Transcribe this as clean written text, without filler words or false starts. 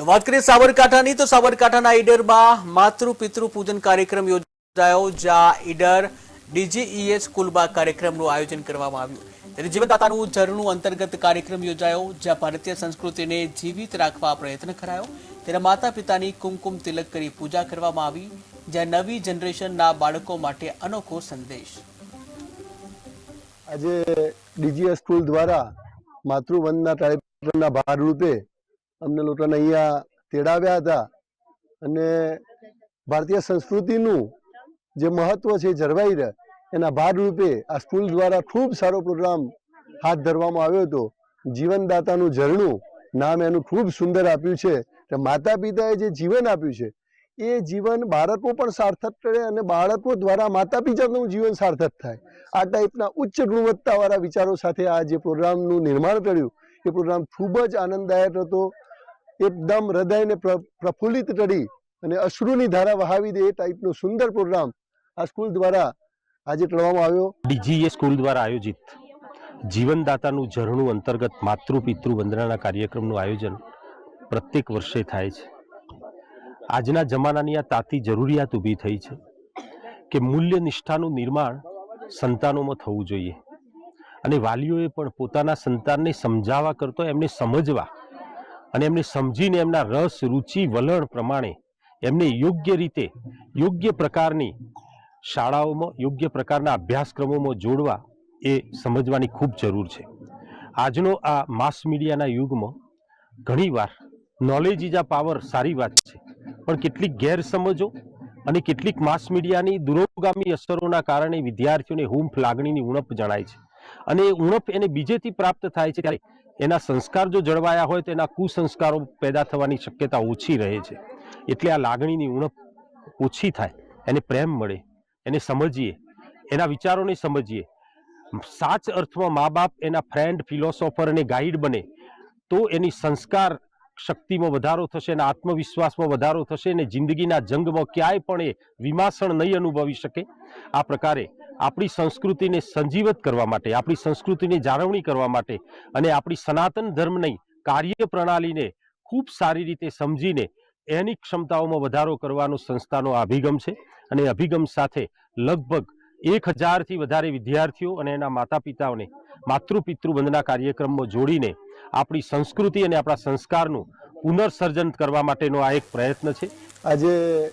તો વાત કરીએ સાબરકાંઠાની તો સાબરકાંઠાના ઈડરમાં માતૃ પિતૃ પૂજન કાર્યક્રમ યોજાયો, જ્યાં ઈડર ડીજીઈએસ સ્કૂલમાં કાર્યક્રમનું આયોજન કરવામાં આવ્યું। ત્યારે જીવનદાતાનું ઝરણું અંતર્ગત કાર્યક્રમ યોજાયો, જ્યાં ભારતીય સંસ્કૃતિને જીવિત રાખવા પ્રયત્ન કરાયો। તેના માતા પિતાની કુમકુમ તિલક કરી પૂજા કરવામાં આવી, જ્યાં નવી જનરેશનના બાળકો માટે અનોખો સંદેશ। આજે ડીજીએસ સ્કૂલ દ્વારા માતૃવંદના કાર્યક્રમના ભાગરૂપે અમને લોકોને અહીંયા તેડાવ્યા હતા અને ભારતીય સંસ્કૃતિનું જે મહત્વ છે જળવાઈ રહે એના ભાગરૂપે આ સ્કૂલ દ્વારા ખૂબ સારો પ્રોગ્રામ હાથ ધરવામાં આવ્યો હતો। જીવનદાતાનું ઝરણું નામ એનું ખૂબ સુંદર આપ્યું છે કે માતા પિતાએ જે જીવન આપ્યું છે એ જીવન બાળકો પણ સાર્થક કરે અને બાળકો દ્વારા માતા પિતાનું જીવન સાર્થક થાય। આ ટાઈપના ઉચ્ચ ગુણવત્તાવાળા વિચારો સાથે આ જે પ્રોગ્રામનું નિર્માણ કર્યું એ પ્રોગ્રામ ખૂબ જ આનંદદાયક હતો। એકદમ હૃદયને પ્રફુલ્લિત કરી અને અશ્રુની ધારા વહાવી દે એ ટાઈપનો સુંદર પ્રોગ્રામ આ સ્કૂલ દ્વારા આજે કરવામાં આવ્યો। ડીજીએ સ્કૂલ દ્વારા આયોજિત જીવનદાતાનું ઝરણું અંતર્ગત માતૃ પિતૃ વંદનાના કાર્યક્રમનું આયોજન પ્રત્યેક વર્ષે થાય છે। આજના જમાનાની આ તાતી જરૂરિયાત ઊભી થઈ છે કે મૂલ્ય નિષ્ઠાનું નિર્માણ સંતાનોમાં થવું જોઈએ અને વાલીઓએ પણ પોતાના સંતાનને સમજાવવા કરતો એમને સમજવા અને એમને સમજીને એમના રસ રુચિ વલણ પ્રમાણે એમને યોગ્ય રીતે યોગ્ય પ્રકારની શાળાઓમાં યોગ્ય પ્રકારના અભ્યાસક્રમોમાં જોડવા એ સમજવાની ખૂબ જરૂર છે। આજનો આ માસ મીડિયાના યુગમાં ઘણીવાર નોલેજ ઇઝ આ પાવર સારી વાત છે, પણ કેટલીક ગેરસમજો અને કેટલીક માસ મીડિયાની દૂરોગામી અસરોના કારણે વિદ્યાર્થીઓને હૂંફ લાગણીની ઉણપ જણાય છે અને એ ઉણપ એને બીજેથી પ્રાપ્ત થાય છે, ત્યારે એના સંસ્કાર જો જળવાયા હોય તો એના કુસંસ્કારો પેદા થવાની શક્યતા ઓછી રહે છે। એટલે આ લાગણીની ઉણપ ઓછી થાય, એને પ્રેમ મળે, એને સમજીએ, એના વિચારોને સમજીએ, સાચ અર્થમાં મા બાપ એના ફ્રેન્ડ ફિલોસોફર અને ગાઈડ બને તો એની સંસ્કાર શક્તિમાં વધારો થશે, એના આત્મવિશ્વાસમાં વધારો થશે અને જિંદગીના જંગમાં ક્યાંય પણ એ વિમાસણ નહીં અનુભવી શકે। આ પ્રકારે આપણી સંસ્કૃતિને સંજીવત કરવા માટે, આપણી સંસ્કૃતિને જાળવણી કરવા માટે અને આપણી સનાતન ધર્મની કાર્ય પ્રણાલીને ખૂબ સારી રીતે સમજીને એની ક્ષમતાઓમાં વધારો કરવાનો સંસ્થાનો અભિગમ છે અને અભિગમ સાથે લગભગ 1000થી વધારે વિદ્યાર્થીઓ અને એના માતા પિતાઓને માતૃ પિતૃ વંદના કાર્યક્રમમાં જોડીને આપણી સંસ્કૃતિ અને આપણા સંસ્કારનું પુનર્સર્જન કરવા માટેનો આ એક પ્રયત્ન છે। આજે